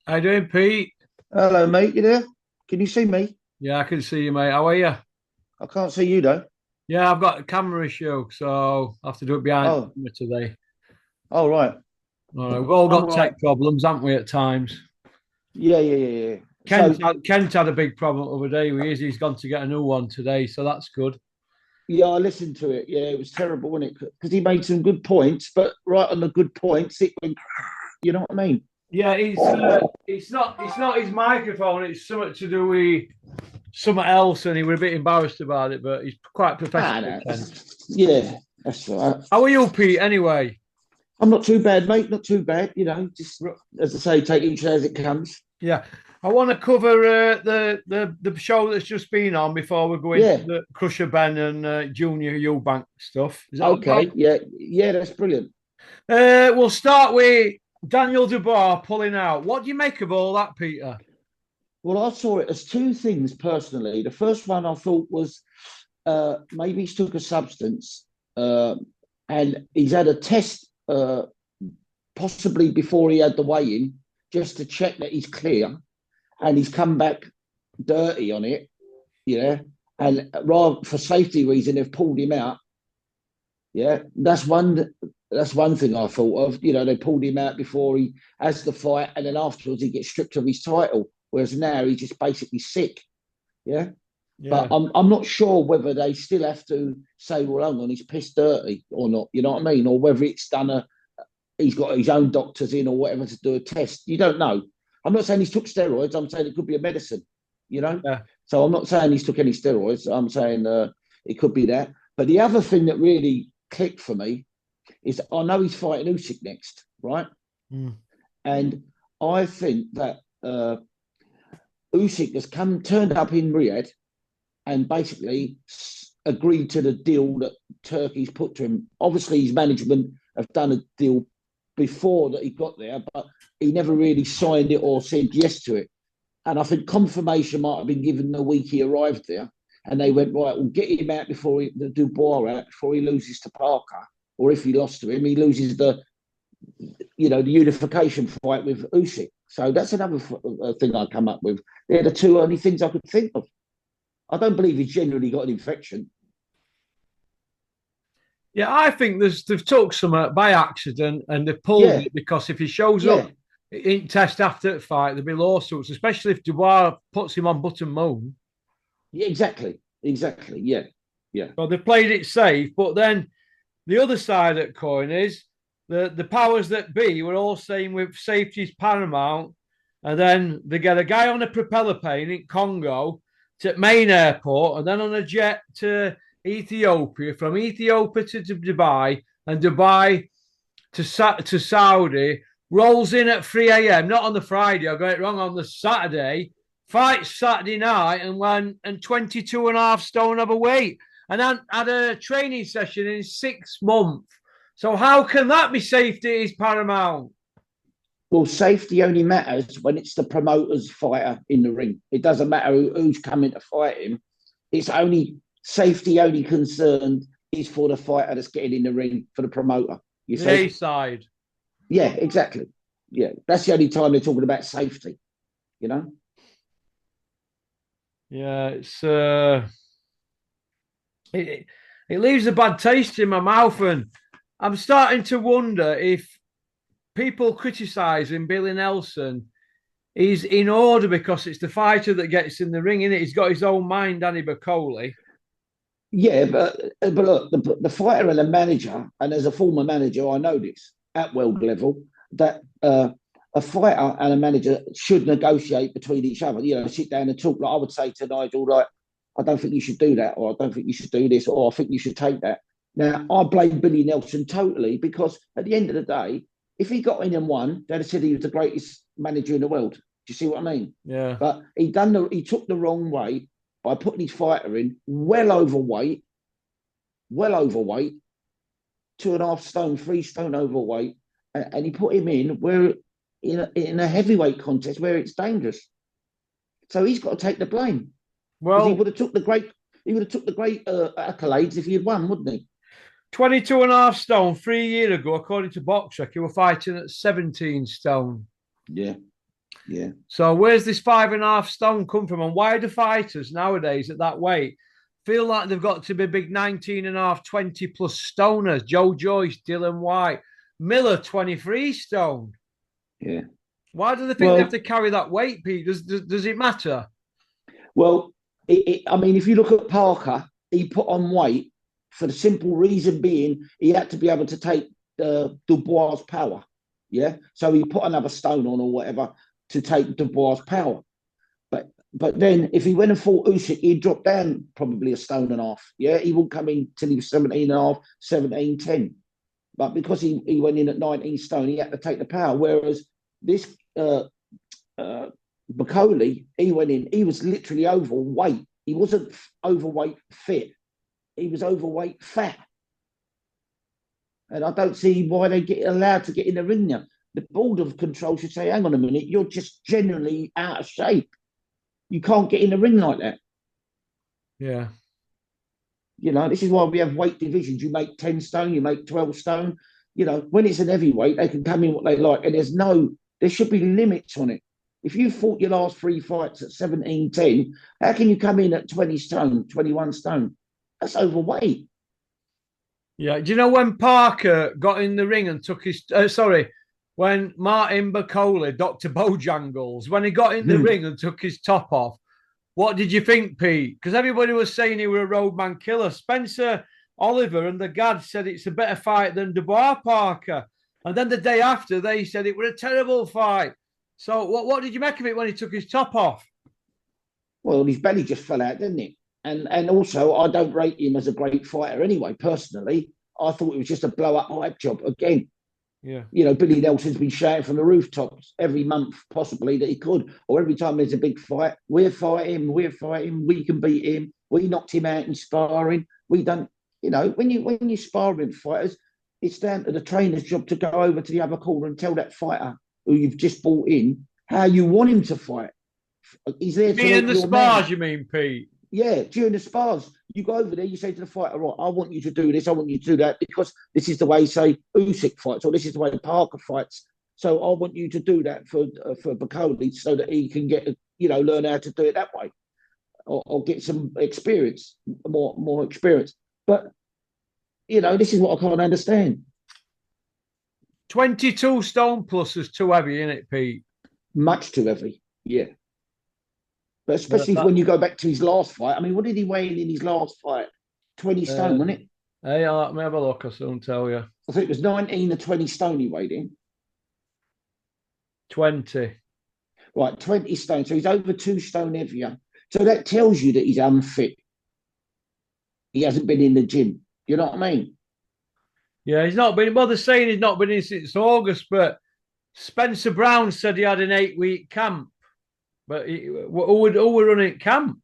How you doing, Pete? Hello, mate. You there? Can you see me? Yeah, I can see you, mate. How are you? I can't see you though. Yeah, I've got a camera issue, so I have to do it behind Oh, the camera today. oh, right. All right, we've all I'm got all right. tech problems, haven't we, at times? Yeah. Kent So, had, Kent had a big problem the other day with his. He's gone to get a new one today, so that's good. yeah, I listened to it. Yeah, it was terrible, wasn't it? Because he made some good points, but right on the good points, it went. You know what I mean? Yeah, it's not his microphone. It's something to do with something else, and he was a bit embarrassed about it. But he's quite Ah, professional, no. Kent. Yeah, that's all right. How are you, Pete? Anyway, I'm not too bad, mate. Not too bad. Just as I say, take each day as it comes. yeah, I want to cover the show that's just been on before we go into Yeah. the Crusher Ben and Junior Eubank stuff. Is that all right? Okay. Yeah. That's brilliant. We'll start with Daniel Dubois pulling out. What do you make of all that, Peter? Well, I saw it as two things personally. The first one I thought was maybe he's took a substance uh, and he's had a test possibly before he had the weigh-in just to check that he's clear, and he's come back dirty on it, yeah. And rather for safety reason, they've pulled him out. Yeah, that's one thing I thought of. They pulled him out before he has the fight, and then afterwards he gets stripped of his title. Whereas now he's just basically sick. Yeah. But Yeah, I'm not sure whether they still have to say, well, hang on, he's pissed dirty or not. You know what I mean? Or whether it's he's got his own doctors in or whatever to do a test. You don't know. I'm not saying he's took steroids. I'm saying it could be a medicine. You know. yeah. So I'm not saying he's took any steroids. I'm saying it could be that. But the other thing that really clicked for me is I know he's fighting Usyk next, right? Mm. And I think that Usyk has turned up in Riyadh and basically agreed to the deal that Turkey's put to him. Obviously, his management have done a deal before that he got there, but he never really signed it or said yes to it. And I think confirmation might have been given the week he arrived there. And they went, right, we'll get him out before the Dubois out before he loses to Parker. Or if he lost to him, he loses the unification fight with Usyk. So that's another thing I come up with. They're the two only things I could think of. I don't believe he's genuinely got an infection. Yeah, I think they've took some by accident and they've pulled Yeah, it because if he shows up yeah, in test after the fight, there'll be lawsuits, especially if Dubois puts him on button moon. yeah, exactly. Yeah, So they've played it safe, but then the other side of the coin is the powers that be were all saying with safety is paramount, and then they get a guy on a propeller plane in Congo to main airport, and then on a jet to Ethiopia, from Ethiopia to Dubai, and Dubai to Saudi. Rolls in at 3 a.m. Not on the Friday. I got it wrong on the Saturday. Fights Saturday night and went and 22 and a half stone overweight and had a training session in 6 months. So how can that be safety is paramount? well, safety only matters when it's the promoter's fighter in the ring. It doesn't matter who's coming to fight him. It's only safety only concerned is for the fighter that's getting in the ring for the promoter. You The A see? side. Yeah, exactly. Yeah, that's the only time they're talking about safety. You know? Yeah, it, it leaves a bad taste in my mouth, and I'm starting to wonder if people criticising Billy Nelson is in order because it's the fighter that gets in the ring, innit? He's got his own mind, Danny Bacoli. Yeah, but look, the fighter and the manager, and as a former manager, I know this at world level that a fighter and a manager should negotiate between each other. Sit down and talk. Like I would say to Nigel, like, I don't think you should do that, or I don't think you should do this, or I think you should take that. Now, I blame Billy Nelson totally because at the end of the day, if he got in and won, they'd have said he was the greatest manager in the world. Do you see what I mean? Yeah. But he took the wrong way by putting his fighter in well overweight, 2.5 stone, 3 stone overweight, and he put him in where in a heavyweight contest where it's dangerous. So he's got to take the blame because Well, he would have took the great accolades if he had won, wouldn't he? 22 and a half stone 3 years ago, according to Boxrec, he was fighting at 17 stone. Yeah, Yeah. So where's this 5.5 stone come from? And why do fighters nowadays at that weight feel like they've got to be big 19.5, 20 plus stoners? Joe Joyce, Dylan White, Miller, 23 stone. Yeah. Why do they think they have Well, to carry that weight, Pete? Does it matter? well, I mean, if you look at Parker, he put on weight for the simple reason being he had to be able to take Dubois' power. Yeah. So he put another stone on or whatever to take Dubois' power. But then if he went and fought Usyk, he'd drop down probably a stone and a half. Yeah. He wouldn't come in till he was 17 and a half, 17, 10. But because he went in at 19 stone, he had to take the power. Whereas this Bacoli, he went in, he was literally overweight. He wasn't overweight fit. He was overweight fat. And I don't see why they get allowed to get in the ring now. The board of control should say, hang on a minute, you're just generally out of shape. You can't get in the ring like that. Yeah. You know, this is why we have weight divisions. You make 10 stone, you make 12 stone. You know, when it's an heavyweight, they can come in what they like. And there should be limits on it. If you fought your last 3 fights at 17, 10, how can you come in at 20 stone, 21 stone? That's overweight. Yeah. Do you know when Parker got in the ring and took his when Martin Bacoli, Dr. Bojangles, when he got in the ring and took his top off, what did you think, Pete? Because everybody was saying he was a roadman killer. Spencer Oliver and the Gad said it's a better fight than Dubois Parker. And then the day after, they said it was a terrible fight. So what did you make of it when he took his top off? Well, his belly just fell out, didn't it? And also, I don't rate him as a great fighter anyway, personally. I thought it was just a blow up hype job. Again, Yeah. you know, Billy Nelson's been shouting from the rooftops every month, possibly, that he could, or every time there's a big fight, we're fighting, we can beat him. We knocked him out in sparring. We don't, you know, when you spar with fighters, it's down to the trainer's job to go over to the other corner and tell that fighter who you've just brought in how you want him to fight. He's there to Me in help the your man. spars, you mean, Pete? Yeah, during the spars, you go over there, you say to the fighter, right, I want you to do this, I want you to do that, because this is the way, say, Usyk fights, or this is the way Parker fights. So I want you to do that for Bacoli so that he can get, you know, learn how to do it that way, or get some experience, more experience. But, you know, this is what I can't understand. 22 stone plus is too heavy, isn't it, Pete? Much too heavy, yeah. But Yeah, especially when you go back to his last fight. I mean, what did he weigh in his last fight? 20 stone, wasn't it? Hey, let me have a look. I'll soon tell you. I think it was 19 or 20 stone he weighed in. 20. Right, 20 stone. So he's over 2 stone heavier. So that tells you that he's unfit. He hasn't been in the gym. You know what I mean? Yeah, he's not been. Well, they're saying he's not been in since August, but Spencer Brown said he had an 8-week camp. But who were running camp?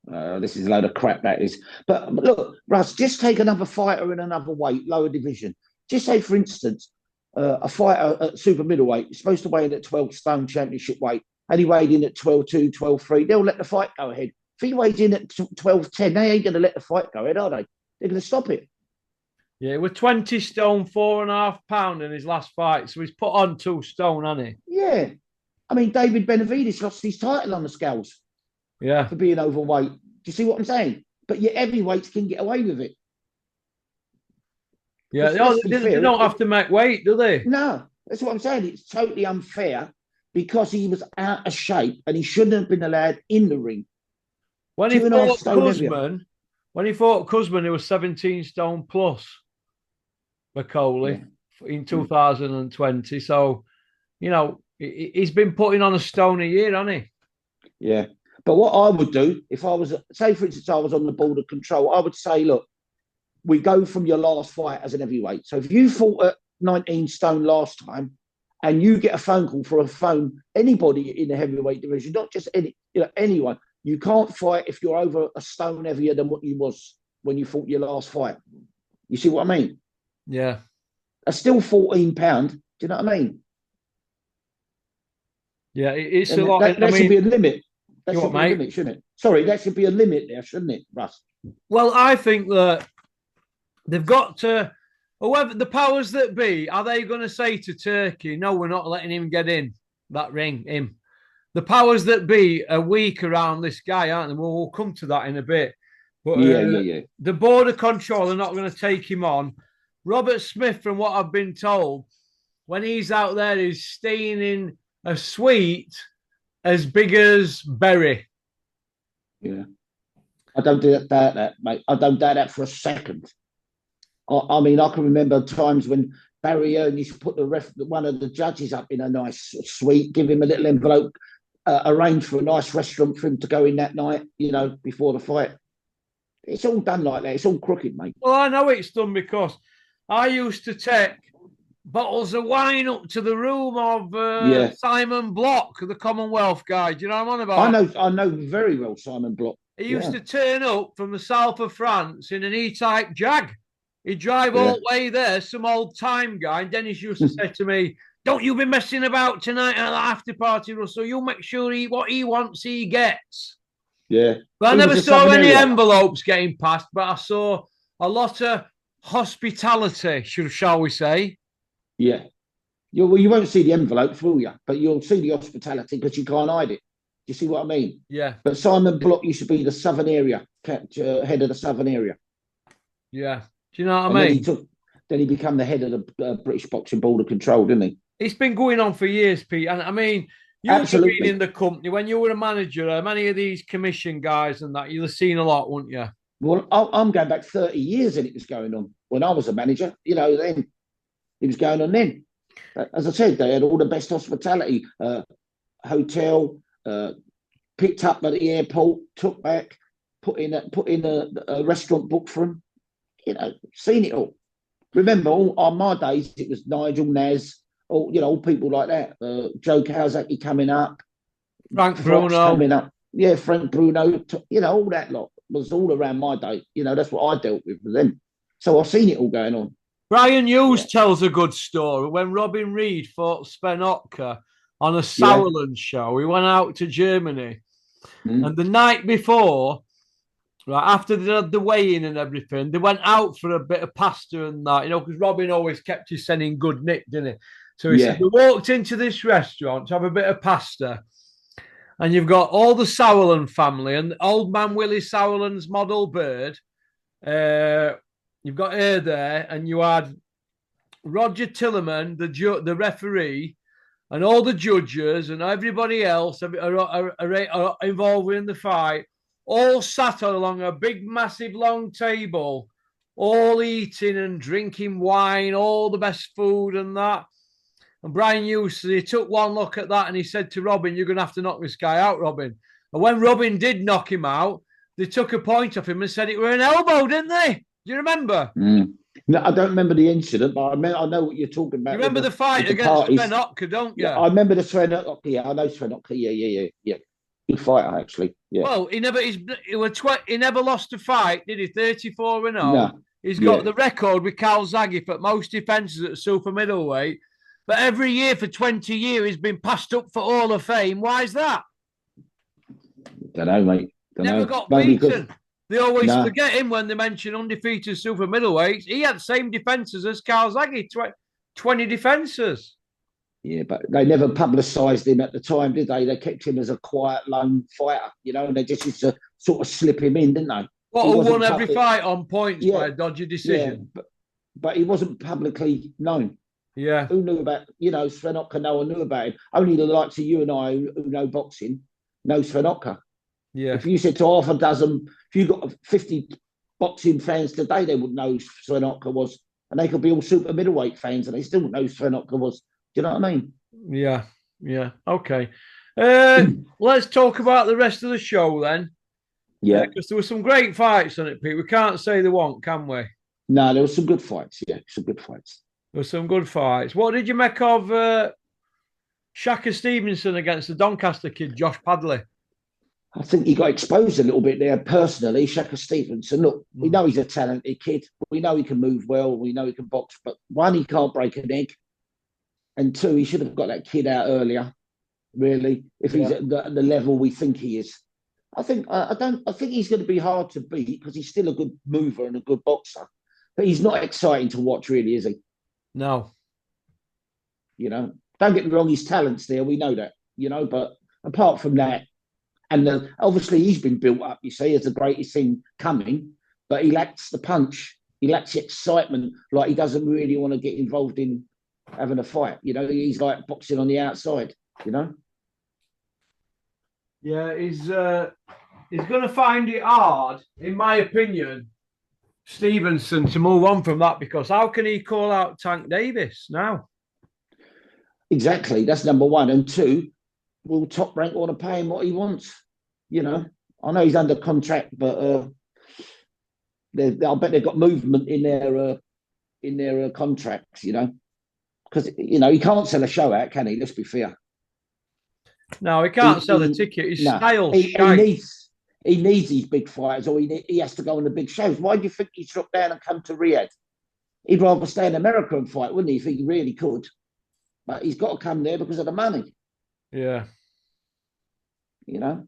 This is a load of crap, that is. But look, Russ, just take another fighter in another weight, lower division. Just say, for instance, a fighter at super middleweight is supposed to weigh in at 12 stone championship weight, and he weighed in at 12.2, 12.3. They'll let the fight go ahead. If he weighs in at 12.10, they ain't going to let the fight go ahead, are they? They're going to stop it. Yeah, with 20 stone, 4.5 pounds in his last fight. So he's put on 2 stone, hasn't he? Yeah. I mean, David Benavidez lost his title on the scales. Yeah. For being overweight. Do you see what I'm saying? But yet heavyweights can get away with it. Yeah, they don't have to make weight, do they? No, that's what I'm saying. It's totally unfair because he was out of shape and he shouldn't have been allowed in the ring. When he fought Kuzman, he was 17 stone plus Bacoli in 2020. So, you know, he's been putting on a stone a year, hasn't he? Yeah. But what I would do if I was, say, for instance, I was on the board of control, I would say, look, we go from your last fight as an heavyweight. So if you fought at 19 stone last time and you get a phone call for anybody in the heavyweight division, not just anyone, you can't fight if you're over a stone heavier than what you was when you fought your last fight. You see what I mean? Yeah. That's still £14. Do you know what I mean? Yeah, it's and a lot. That should be a limit. That should be a limit, shouldn't it? Sorry, that should be a limit there, shouldn't it, Russ? Well, I think that they've got to Whoever the powers that be, are they going to say to Turkey, no, we're not letting him get in that ring, him? The powers that be are weak around this guy, aren't they? We'll come to that in a bit. But Yeah, yeah, yeah. the border control are not going to take him on. Robert Smith, from what I've been told, when he's out there, is staying in a suite as big as Bury. Yeah. I don't doubt that, mate. I don't doubt that for a second. I mean, I can remember times when Barry Earn used to put one of the judges up in a nice suite, give him a little envelope, arrange for a nice restaurant for him to go in that night, before the fight. It's all done like that. It's all crooked, mate. Well, I know it's done because I used to take bottles of wine up to the room of Yeah. Simon Block, the Commonwealth guy. Do you know what I'm on I about? know I know very well Simon Block. He used Yeah. to turn up from the south of France in an E-type Jag. He'd drive Yeah. all the way there, some old time guy. And Dennis used to say to me, don't you be messing about tonight at the after party, Russell. You make sure what he wants, he gets. Yeah. But I He was never a saw Southern any area. envelopes getting passed, but I saw a lot of hospitality, shall we say. Yeah. You won't see the envelopes, will you? But you'll see the hospitality because you can't hide it. Do you see what I mean? Yeah. But Simon Block used to be the Southern area, head of the Southern area. Yeah. Do you know what And I mean? then he became the head of the British Boxing Border Control, didn't he? It's been going on for years, Pete. And I mean, you'd have been Absolutely. in the company when you were a manager. Many of these commission guys and that, you'd have seen a lot, wouldn't you? Well, I'm going back 30 years and it was going on when I was a manager. Then it was going on then. As I said, they had all the best hospitality, hotel, picked up at the airport, took back, put in a restaurant book for them. Seen it all. Remember, on my days, it was Nigel Naz, all people like that. Joe Kawasaki coming up, Frank Fox Bruno. coming up. Yeah, Frank Bruno, all that lot was all around my day. That's what I dealt with then. So I've seen it all going on. Brian Hughes Yeah. tells a good story. When Robin Reed fought Sven Otka on a Yeah. Sauerland show, he went out to Germany. Mm. And the night before, right after they had the weigh-in and everything, they went out for a bit of pasta and that, because Robin always kept his son in good nick, didn't he? So he said Yeah. they walked into this restaurant to have a bit of pasta, and you've got all the Sauerland family and old man Willie Sauerland's model bird. You've got her there, and you had Roger Tillerman, the referee, and all the judges and everybody else are involved in the fight, all sat along a big, massive, long table, all eating and drinking wine, all the best food and that. And Brian Hughes, he took one look at that and he said to Robin, you're going to have to knock this guy out, Robin. And when Robin did knock him out, they took a point off him and said it were an elbow, didn't they? Do you remember? Mm. No, I don't remember the incident, but I know what you're talking about. You remember the fight against Sven Otka, don't you? Yeah, I remember the Sven Otka. Yeah, I know Sven Otka. Yeah. Good fighter, actually. Yeah. Well, he never lost a fight, did he? 34-0. No. He's got the record with Calzaghe for most defenses at super middleweight. But every year for 20 years, he's been passed up for Hall of Fame. Why is that? Don't know, mate. Never got beaten. They always forget him when they mention undefeated super middleweights. He had the same defenses as Calzaghe, 20 defenses. Yeah, but they never publicised him at the time, did they? They kept him as a quiet, lone fighter, and they just used to sort of slip him in, didn't they? Who won every fight on points by a dodgy decision. Yeah, but he wasn't publicly known. Yeah. Who knew about, Sven Otka? No one knew about him. Only the likes of you and I who know boxing know Sven Otka. Yeah. If you said to half a dozen, if you got 50 boxing fans today, they would know who Sven Otka was. And they could be all super middleweight fans and they still wouldn't know who Sven Otka was. Do you know what I mean? Yeah. Okay. Let's talk about the rest of the show then. Yeah. Because there were some great fights on it, Pete. We can't say there weren't, can we? No, there were some good fights. Yeah, some good fights. There were some good fights. What did you make of Shaka Stevenson against the Doncaster kid, Josh Padley? I think he got exposed a little bit there personally, Shaka Stevenson. Look, we know he's a talented kid. We know he can move well. We know he can box. But one, he can't break an egg. And two, he should have got that kid out earlier, really, if he's at the level we think he is. I think he's going to be hard to beat because he's still a good mover and a good boxer. But he's not exciting to watch, really, is he? No. You know, don't get me wrong, his talent's there. We know that, you know, but apart from that, and obviously he's been built up, you see, as the greatest thing coming, but he lacks the punch. He lacks the excitement. Like, he doesn't really want to get involved in having a fight. You know, he's like boxing on the outside, you know? Yeah, he's going to find it hard, in my opinion, Stevenson, to move on from that, because how can he call out Tank Davis now? Exactly. That's number one. And two, will Top Rank want to pay him what he wants? You know, I know he's under contract, but I bet they've got movement in their contracts. You know, because you know he can't sell a show out, can he? Let's be fair. No, he can't sell the ticket. His style, he needs these big fighters, or he has to go on the big shows. Why do you think he's dropped down and come to Riyadh? He'd rather stay in America and fight, wouldn't he? If he really could, but he's got to come there because of the money. Yeah. You know.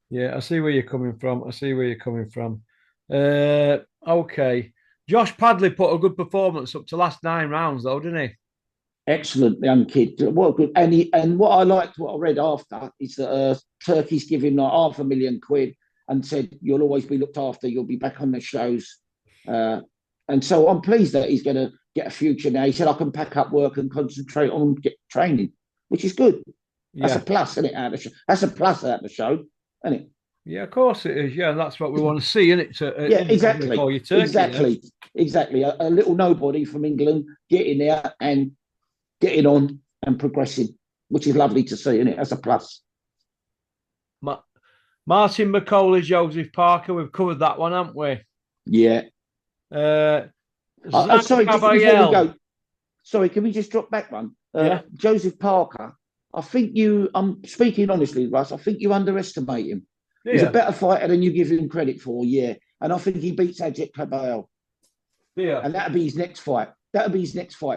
Yeah, I see where you're coming from. Okay. Josh Padley put a good performance up to last 9 rounds, though, didn't he? Excellent young kid. What good. And what I liked, what I read after, is that Turkey's giving like £500,000 and said, you'll always be looked after. You'll be back on the shows. And so I'm pleased that he's going to get a future now. He said, I can pack up work and concentrate on training, which is good. That's a plus, isn't it? That's a plus at the show, isn't it? Yeah, of course it is. Yeah, that's what we want to see, isn't it? Yeah, exactly. Turkey, exactly. A little nobody from England getting there and getting on and progressing, which is lovely to see, isn't it? That's a plus. Martin McCauley, Joseph Parker, we've covered that one, haven't we? Yeah. Sorry, before we go, sorry, can we just drop back one? Yeah. Joseph Parker, I think I'm speaking honestly, Russ, I think you underestimate him. Yeah. He's a better fighter than you give him credit for, yeah. And I think he beats Ajit Caballero. Yeah. And that'll be his next fight.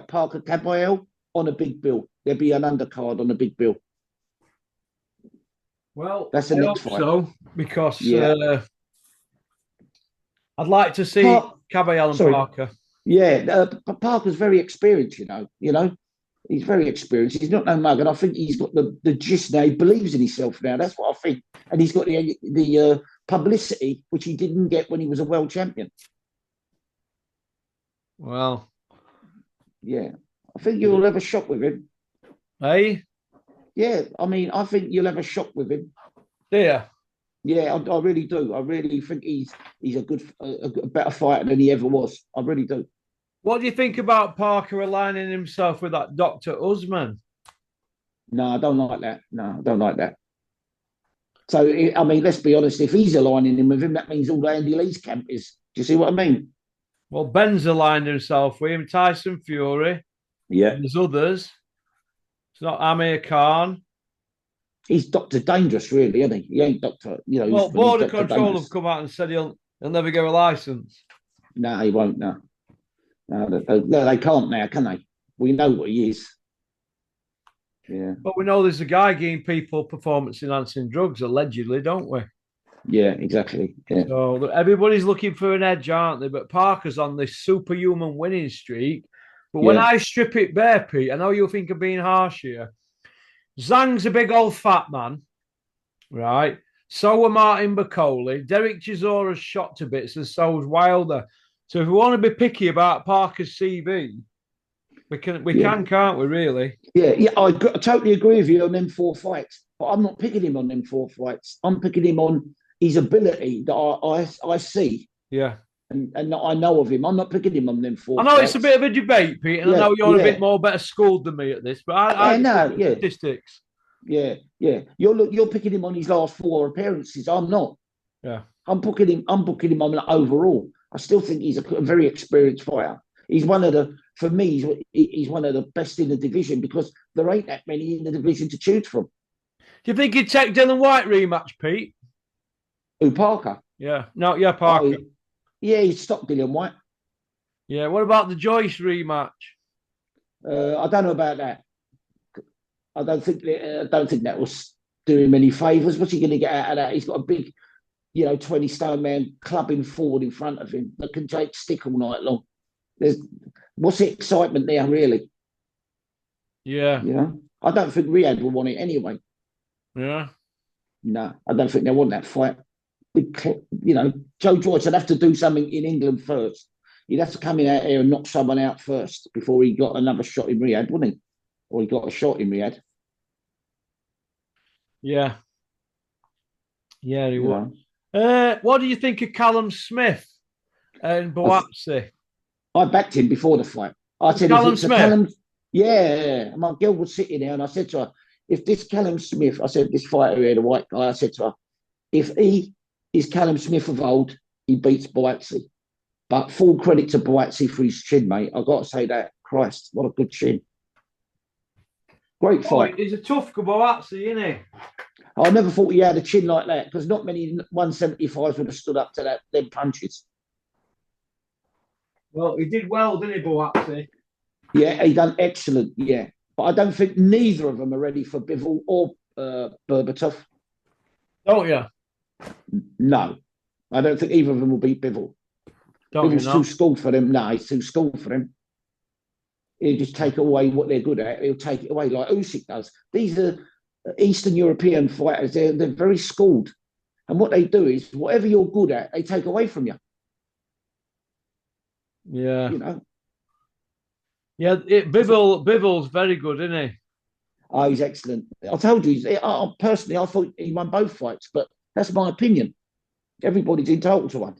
Parker Caballero on a big bill. There'll be an undercard on a big bill. Well, that's the next fight. So, because I'd like to see Caballero and Parker. Yeah, Parker's very experienced, you know. He's very experienced. He's not no mug, and I think he's got the gist now. He believes in himself now. That's what I think. And he's got the publicity, which he didn't get when he was a world champion. Well, yeah. I think you'll have a shot with him. Hey? Yeah, I mean, I think you'll have a shot with him. Yeah. Yeah, I really do. I really think he's a better fighter than he ever was. I really do. What do you think about Parker aligning himself with that Dr. Usman? No, I don't like that. No, I don't like that. So, I mean, let's be honest. If he's aligning him with him, that means all Andy Lee's camp is. Do you see what I mean? Well, Ben's aligned himself with him. Tyson Fury. Yeah. And there's others. It's not Amir Khan. He's Dr. Dangerous, really, isn't he? He ain't Dr. You know. Well, Border Control have come out and said he'll never get a license. No, he won't. No, they can't now, can they? We know what he is. Yeah. But we know there's a guy giving people performance-enhancing drugs, allegedly, don't we? Yeah, exactly. Yeah. So everybody's looking for an edge, aren't they? But Parker's on this superhuman winning streak. But when I strip it bare, Pete, I know you'll think of being harsh here. Zhang's a big old fat man, right? So were Martin Bakole. Derek Chisora's shot to bits, and so was Wilder. So if we want to be picky about Parker's CV, we can, can't we, really? Yeah, I totally agree with you on them 4 fights. But I'm not picking him on them 4 fights. I'm picking him on his ability that I see. Yeah. And I know of him. I'm not picking him on them 4 I know fights. It's a bit of a debate, Pete, and I know you're a bit more better schooled than me at this, but I know statistics. Yeah. You're picking him on his last 4 appearances. I'm not. Yeah. I'm booking him on like overall. I still think he's a very experienced fighter. He's one of the, for me, he's one of the best in the division because there ain't that many in the division to choose from. Do you think he'd take Dylan White rematch, Pete? Who, Parker? Yeah. No, yeah, Parker. Oh, yeah, he'd stop Dylan White. Yeah. What about the Joyce rematch? I don't know about that. I don't think that was doing him any favours. What's he going to get out of that? He's got a big 20 stone man clubbing forward in front of him that can take stick all night long. There's what's the excitement there, really? Yeah. I don't think Riyadh will want it anyway. Yeah. No, I don't think they want that fight. Joe Joyce would have to do something in England first. He'd have to come in out here and knock someone out first before he got another shot in Riyadh, wouldn't he? Or he got a shot in Riyadh. Yeah. Yeah, he You would. know, What do you think of Callum Smith and Boatsi? I backed him before the fight. I said, if Callum it's a Smith. Callum, yeah. My girl was sitting there, and I said to her, if this Callum Smith, I said, this fighter here, the white guy, I said to her, if he is Callum Smith of old, he beats Boatsi. But full credit to Boatsi for his chin, mate. I've got to say that. Christ, what a good chin. Great fight. He's a tough Boatsi, isn't he? I never thought he had a chin like that because not many 175s would have stood up to them punches. Well, he did well, didn't he, Boatsi? Yeah, he done excellent, yeah. But I don't think neither of them are ready for Bivol or Berbatov. Don't you? No, I don't think either of them will beat Bivol. Bivol's too schooled for them. No, he's too schooled for them. He'll just take away what they're good at. He'll take it away like Usyk does. These are Eastern European fighters. They're very schooled. And what they do is whatever you're good at, they take away from you. Yeah. You know? Yeah, Bivol's very good, isn't he? Oh, he's excellent. I told you, personally, I thought he won both fights, but that's my opinion. Everybody's entitled to one,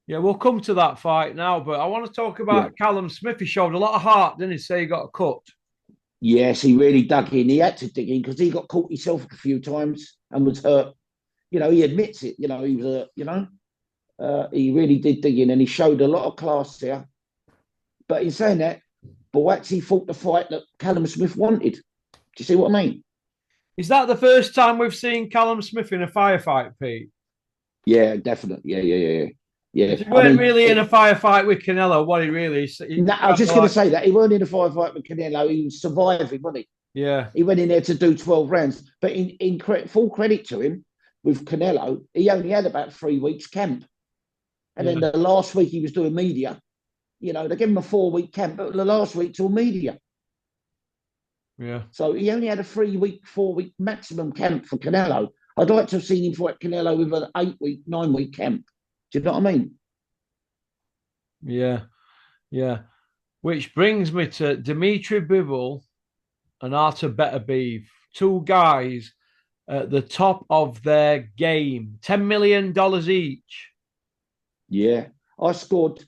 Yeah, we'll come to that fight now, but I want to talk about Callum Smith. He showed a lot of heart, didn't he? Say he got a cut. Yes, he really dug in. He had to dig in because he got caught himself a few times and was hurt. He admits it. He was he really did dig in and he showed a lot of class there. But in saying that, Boatsi fought the fight that Callum Smith wanted. Do you see what I mean? Is that the first time we've seen Callum Smith in a firefight, Pete? Yeah, definitely. Yeah. He weren't really in a firefight with Canelo, what he really is. No, I was just going to say that. He weren't in a firefight with Canelo. He was surviving, wasn't he? Yeah. He went in there to do 12 rounds. But in full credit to him, with Canelo, he only had about 3 weeks camp. And then the last week he was doing media. They gave him a 4-week camp, but the last week till media. Yeah. So he only had a 3-week, 4-week maximum camp for Canelo. I'd like to have seen him fight Canelo with an 8-week, 9-week camp. Do you know what I mean? Yeah. Which brings me to Dimitri Bivol and Artur Beterbiev, two guys at the top of their game, $10 million each. Yeah, I scored.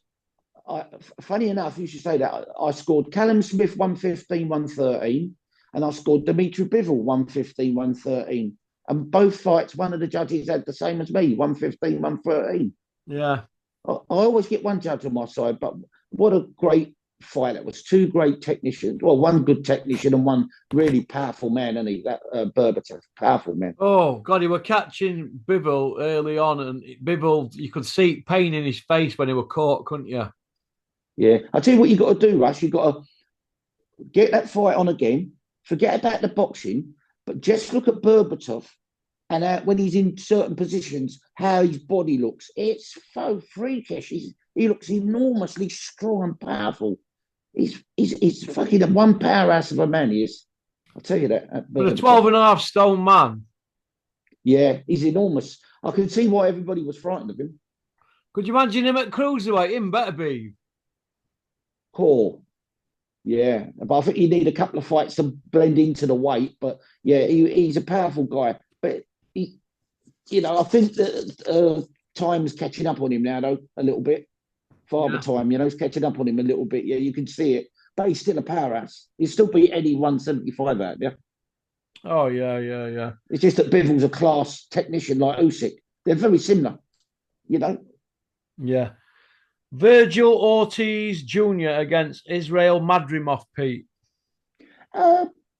Funny enough, you should say that. I scored Callum Smith 115, 113, and I scored Dimitri Bivol 115, 113. And both fights, one of the judges had the same as me, 115, 113. Yeah. I always get one judge on my side, but what a great fight. It was two great technicians. Well, one good technician and one really powerful man, and he, that Berbatov, powerful man. Oh, God, he were catching Bivol early on, and Bivol, you could see pain in his face when he were caught, couldn't you? Yeah. I'll tell you what you got to do, Russ. You got to get that fight on again, forget about the boxing, but just look at Berbatov and when he's in certain positions, how his body looks. It's so freakish. He looks enormously strong and powerful. He's fucking one powerhouse of a man, he is. I'll tell you that. But a 12.5 stone man. Yeah, he's enormous. I can see why everybody was frightened of him. Could you imagine him at cruiserweight? Him better be. Cool. Yeah, but I think you need a couple of fights to blend into the weight. But yeah, he's a powerful guy. But I think that time's catching up on him now, though, a little bit. Father time, it's catching up on him a little bit. Yeah, you can see it. But he's still a powerhouse. He'll still beat any 175 out there. Oh, yeah. It's just that Bivol's a class technician like Usyk. They're very similar, Yeah. Virgil Ortiz Jr. against Israel Madrimov, Pete.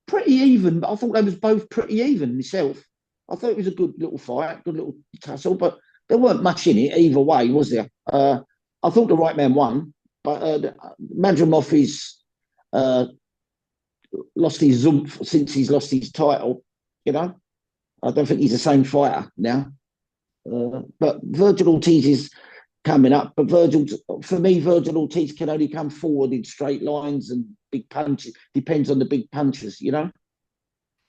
Pretty even, but I thought they was both pretty even myself. I thought it was a good little fight, good little tussle, but there weren't much in it either way, was there? I thought the right man won, but Madrimov is lost his oomph since he's lost his title. I don't think he's the same fighter now. But Virgil Ortiz is coming up. But for me, Virgil Ortiz can only come forward in straight lines and big punches. Depends on the big punches, you know.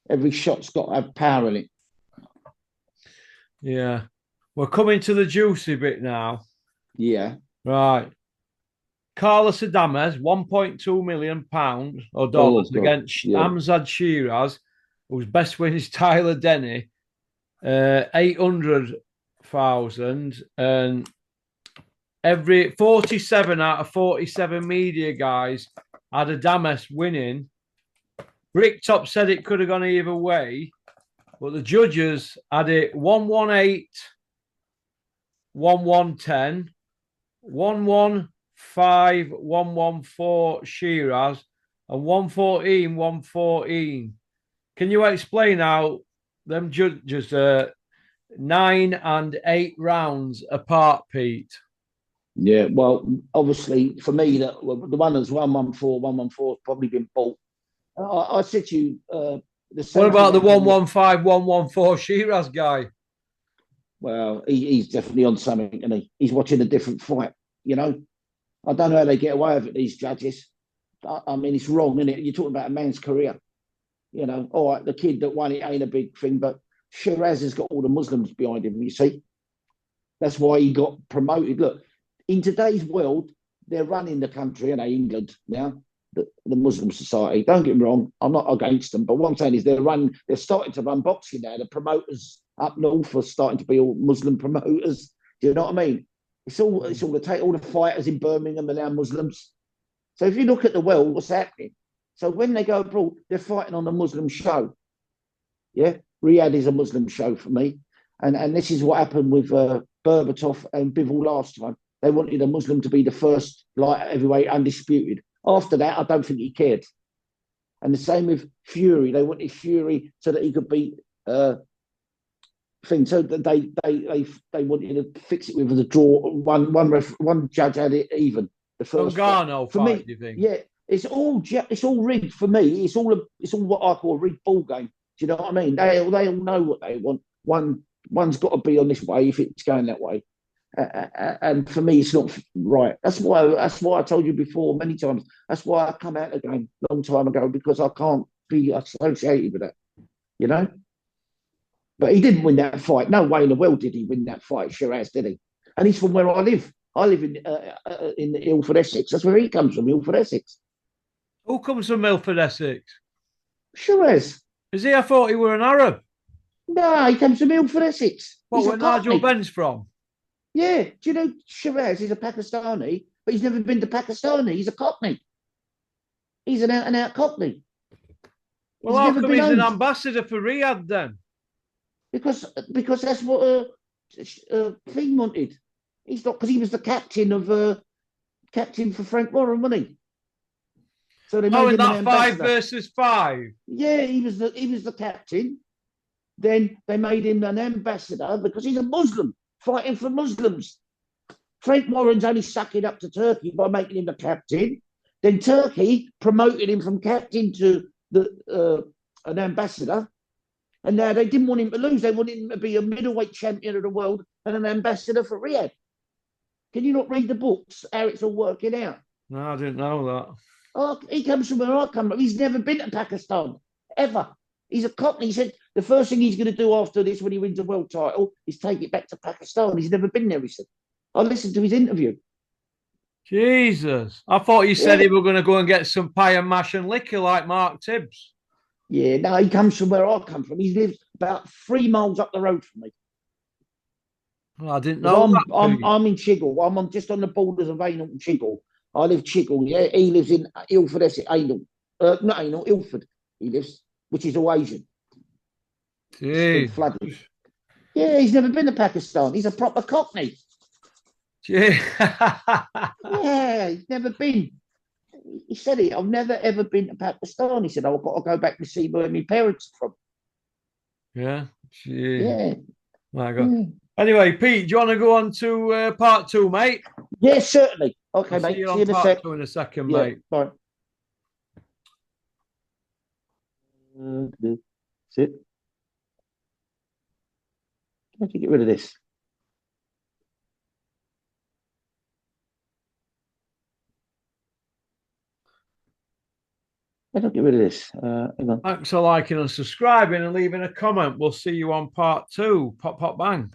Every shot's got to have power in it. Yeah. We're coming to the juicy bit now. Yeah. Right. Carlos Adames, £1.2 million or Oh dollars God. against Yeah. Amzad Shiraz, whose best win is Tyler Denny, 800,000, and every 47 out of 47 media guys had Adames winning. Bricktop said it could have gone either way, but the judges had it 118, 1110, 115, 114 Shiraz, and 114, 114. Can you explain how them judges 9 and 8 rounds apart, Pete? Yeah. Well, obviously, for me, the one that's 114, 114 has probably been bought. I said to you, the What same thing about the happened with. 115, 114 Shiraz guy? Well, he's definitely on something, and he's watching a different fight. You know, I don't know how they get away with it. These judges. I mean, it's wrong, isn't it? You're talking about a man's career. You know, all right, the kid that won it ain't a big thing, but Shiraz has got all the Muslims behind him. You see, that's why he got promoted. Look, in today's world, they're running the country, and England now, the Muslim society. Don't get me wrong, I'm not against them, but what I'm saying is they're starting to run boxing now. The promoters up north are starting to be all Muslim promoters. Do you know what I mean? It's all the fighters in Birmingham are now Muslims. So if you look at the world, what's happening? So when they go abroad, they're fighting on a Muslim show. Yeah, Riyadh is a Muslim show for me, and this is what happened with Berbatov and Bivol last time. They wanted a Muslim to be the first light heavyweight undisputed. After that, I don't think he cared. And the same with Fury. They wanted Fury so that he could beat thing. So they wanted to fix it with a draw. One judge had it even. The first Gargano for fight, me, do you think? yeah, it's all rigged for me. It's all what I call a rigged ball game. Do you know what I mean? They all know what they want. One's got to be on this way if it's going that way. And for me, it's not right. That's why I told you before many times. That's why I come out again a long time ago because I can't be associated with that. You know. But he didn't win that fight. No way in the world did he win that fight, Shiraz, did he? And he's from where I live. I live in Ilford, Essex. That's where he comes from, Ilford, Essex. Who comes from Milford, Essex? Shiraz. Is he? I thought he were an Arab. No, he comes from Ilford, Essex. What, He's a where Nigel Cockney. Ben's from? Yeah. Do you know Shiraz is a Pakistani, but he's never been to Pakistan. He's a Cockney. He's an out and out Cockney. Well, He's how never come been he's an owned ambassador for Riyadh then? because that's what Thing wanted. He's not because he was the captain for Frank Warren, wasn't he? So they Oh, made in him an that 5 versus 5. Yeah, he was the captain. Then they made him an ambassador because he's a Muslim fighting for Muslims. Frank Warren's only sucking up to Turkey by making him the captain. Then Turkey promoted him from captain to an ambassador. And now they didn't want him to lose. They wanted him to be a middleweight champion of the world and an ambassador for Riyadh. Can you not read the books, how it's all working out? No, I didn't know that. Oh, he comes from where I come from. He's never been to Pakistan, ever. He's a Cockney. He said the first thing he's going to do after this when he wins a world title is take it back to Pakistan. He's never been there, he said. I listened to his interview. Jesus. I thought you said Yeah. he were going to go and get some pie and mash and liquor like Mark Tibbs. Yeah, no, he comes from where I come from. He lives about 3 miles up the road from me. Well, I didn't Because know I'm, that, I'm, Pete. I'm in Chigwell. Just on the borders of Hainault and Chigwell. I live Chigwell. Yeah, he lives in Ilford, Essex, Hainault. Not Hainault, Ilford. He lives, which is all Asian. It's been Jeez. flooded. Yeah, he's never been to Pakistan. He's a proper Cockney. Jeez. Yeah, he's never been. He said it. I've never ever been to Pakistan. He said, I've got to go back to see where my parents are from. Yeah. Jeez. Yeah. My God. Yeah, Anyway, Pete, do you want to go on to part 2, mate? yeah, certainly. Okay, I'll see mate. you See you on in a part sec. 2 in a second, Yeah, mate. bye. That's it. How do you get rid of this? How do I get rid of this? Hang on. Thanks for liking and subscribing and leaving a comment. We'll see you on part two. Pop, pop, bang.